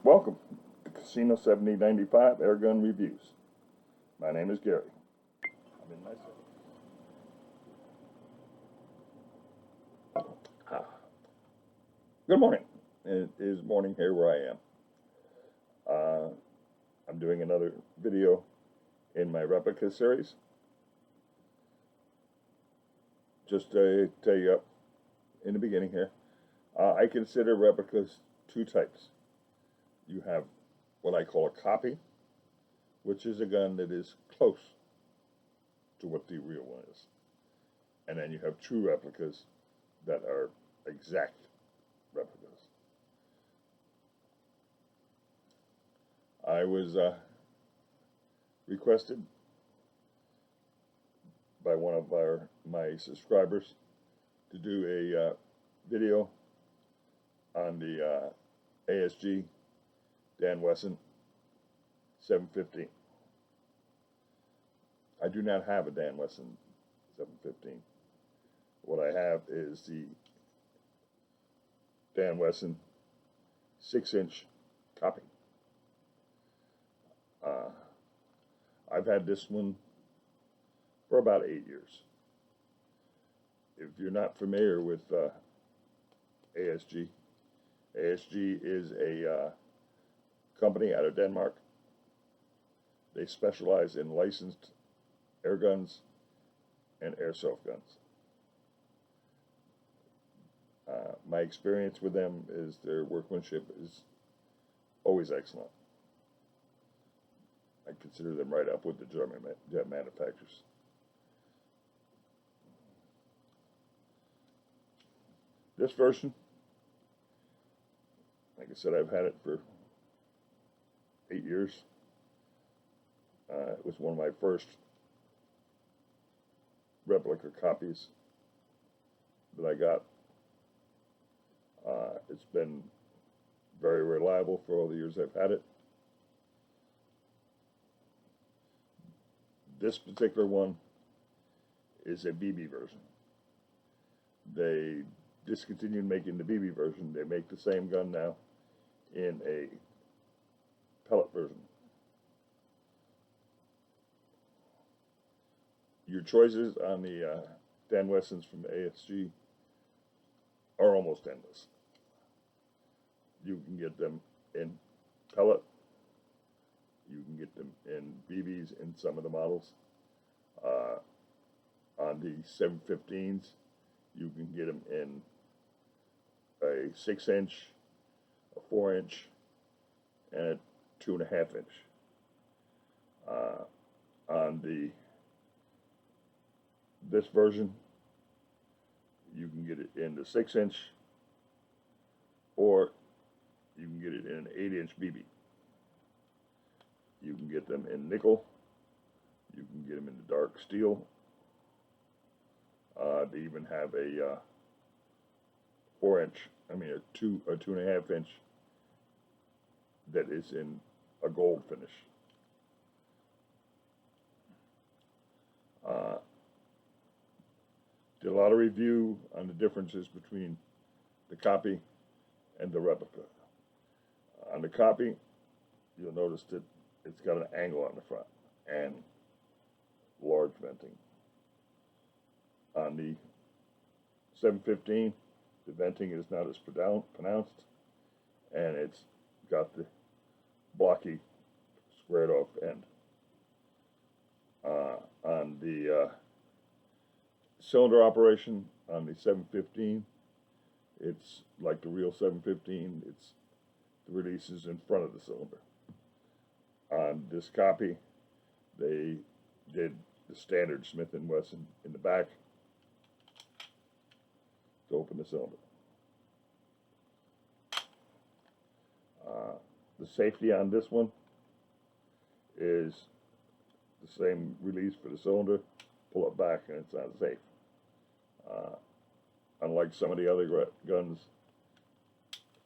Welcome to Casino 7095 Airgun Reviews. My name is Gary. I'm in my cell. Good morning. It is morning here where I am. I'm doing another video in my replica series. Just to tell you up in the beginning here, I consider replicas two types. You have what I call a copy, which is a gun that is close to what the real one is. And then you have true replicas that are exact replicas. I was requested by one of my subscribers to do a video on the ASG Dan Wesson 715. I do not have a Dan Wesson 715. What I have is the Dan Wesson 6-inch copy. I've had this one for about 8 years. If you're not familiar with ASG, ASG is a company out of Denmark. They specialize in licensed air guns and airsoft guns. My experience with them is their workmanship is always excellent. I consider them right up with the German manufacturers. This version, like I said, I've had it for 8 years. It was one of my first replica copies that I got. It's been very reliable for all the years I've had it. This particular one is a BB version. They discontinued making the BB version. They make the same gun now in a pellet version. Your choices on the Dan Wessons from ASG are almost endless. You can get them in pellet. You can get them in BBs in some of the models. On the 715s, you can get them in a 6-inch, a 4-inch, and a 2.5-inch. On this version, you can get it in the 6-inch, or you can get it in an 8-inch BB. You can get them in nickel. You can get them in the dark steel. They even have a 4-inch, a 2.5-inch that is in a gold finish. Did a lot of review on the differences between the copy and the replica. On the copy, you'll notice that it's got an angle on the front and large venting. On the 715, the venting is not as pronounced, and it's got the blocky, squared off end. On the cylinder operation on the 715, it's like the real 715, the release is in front of the cylinder. On this copy, they did the standard Smith & Wesson in the back to open the cylinder. The safety on this one is the same release for the cylinder. Pull it back and it's not safe. Unlike some of the other guns,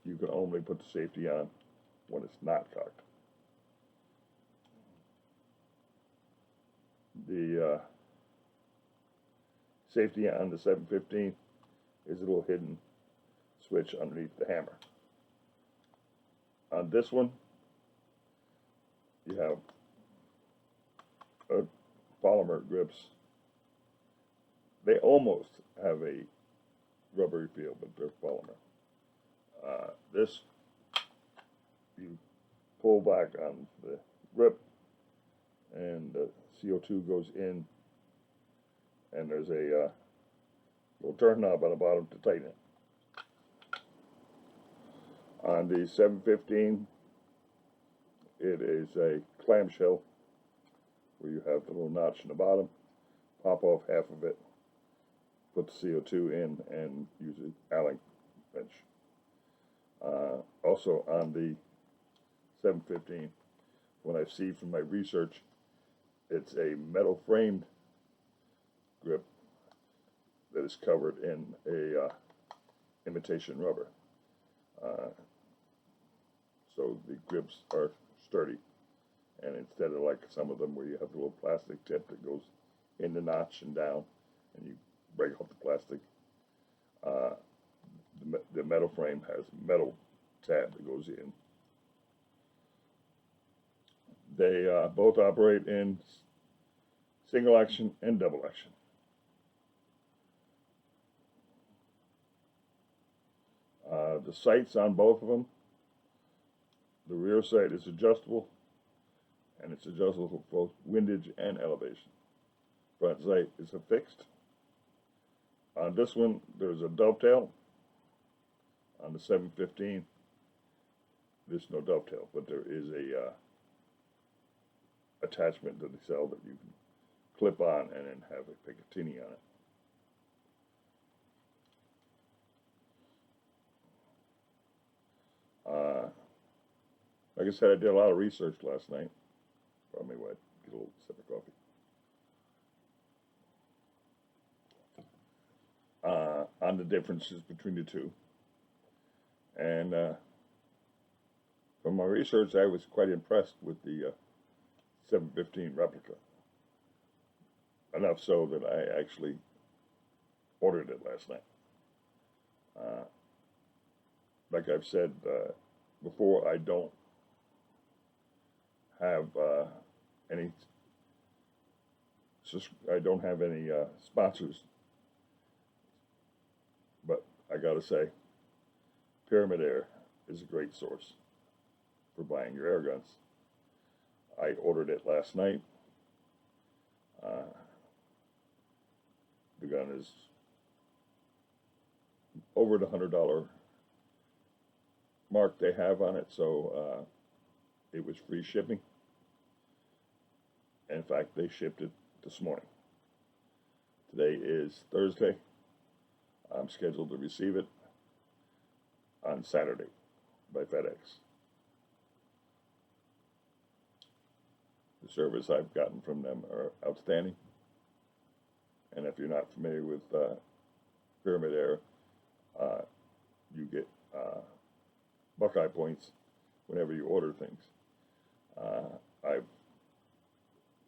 you can only put the safety on when it's not cocked. The safety on the 715 is a little hidden switch underneath the hammer. On this one, you have polymer grips. They almost have a rubbery feel, but they're polymer. This, you pull back on the grip, and the CO2 goes in, and there's a little turn knob on the bottom to tighten it. On the 715, it is a clamshell where you have the little notch in the bottom, pop off half of it, put the CO2 in, and use an Allen wrench. Also on the 715, what I see from my research, it's a metal framed grip that is covered in a imitation rubber. So the grips are sturdy, and instead of like some of them where you have the little plastic tip that goes in the notch and down, and you break off the plastic, the metal frame has metal tab that goes in. They both operate in single action and double action. The sights on both of them, the rear sight is adjustable, and it's adjustable for both windage and elevation. Front sight is affixed. On this one, there's a dovetail. On the 715, there's no dovetail, but there is a attachment to the cell that you can clip on and then have a Picatinny on it. Like I said, I did a lot of research last night. Probably why get a little sip of coffee. On the differences between the two. And from my research, I was quite impressed with the 715 replica. Enough so that I actually ordered it last night. Like I've said before, I don't have any sponsors, but I gotta say, Pyramid Air is a great source for buying your air guns. I ordered it last night. The gun is over the $100 mark they have on it, so it was free shipping. In fact, they shipped it this morning. Today is Thursday. I'm scheduled to receive it on Saturday by FedEx. The service I've gotten from them are outstanding. And if you're not familiar with Pyramid Air, you get Buckeye points whenever you order things. I've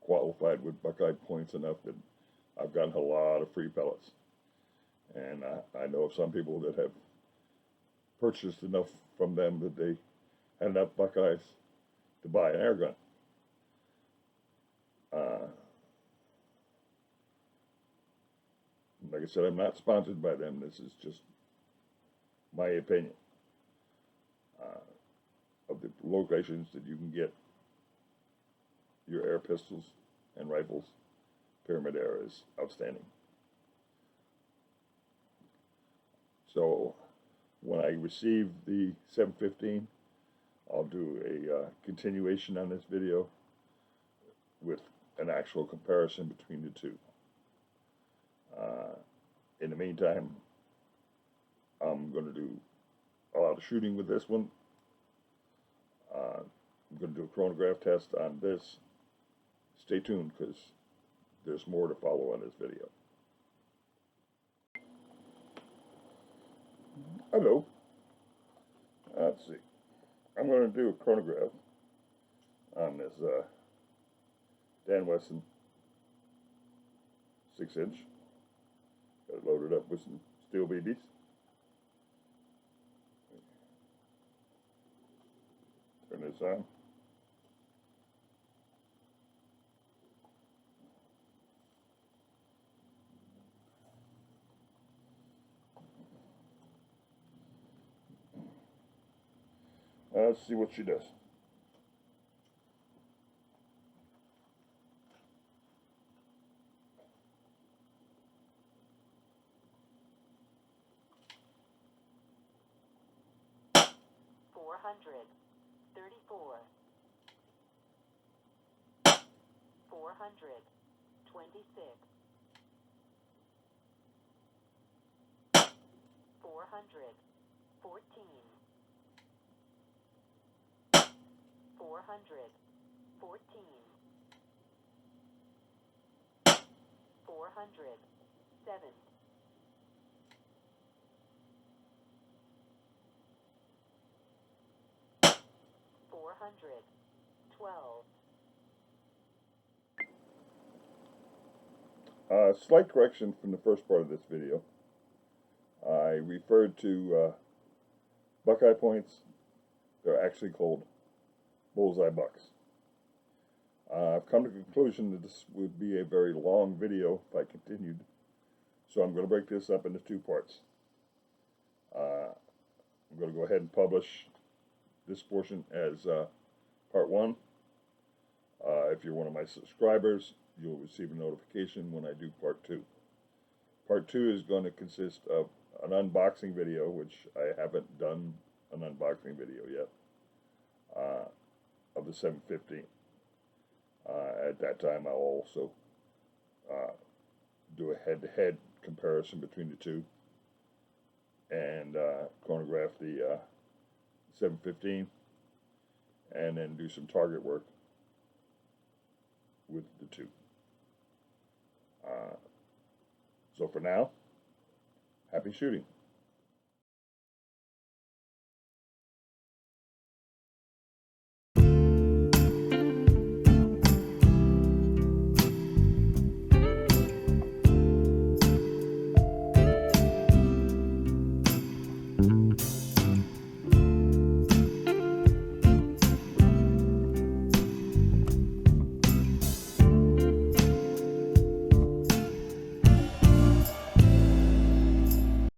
qualified with Buckeye points enough that I've gotten a lot of free pellets. And I know of some people that have purchased enough from them that they had enough Buckeyes to buy an air gun. Like I said, I'm not sponsored by them. This is just my opinion of the locations that you can get your air pistols and rifles. Pyramid Air is outstanding. So when I receive the 715, I'll do a continuation on this video with an actual comparison between the two. In the meantime, I'm going to do a lot of shooting with this one. I'm going to do a chronograph test on this. Stay tuned, because there's more to follow on this video. Hello. Let's see. I'm going to do a chronograph on this Dan Wesson 6-inch. Got it loaded up with some steel BBs. this on. Let's see what she does. $434, $426, $414, $414, $407, $412. Slight correction from the first part of this video. I referred to Buckeye points. They're actually called bullseye bucks. I've come to the conclusion that this would be a very long video if I continued, so I'm going to break this up into two parts. I'm going to go ahead and publish this portion as part one. If you're one of my subscribers, you'll receive a notification when I do part two. Part two is going to consist of an unboxing video, which I haven't done an unboxing video yet, of the 715. At that time, I'll also do a head-to-head comparison between the two and chronograph the 715, and then do some target work with the two. So for now, happy shooting.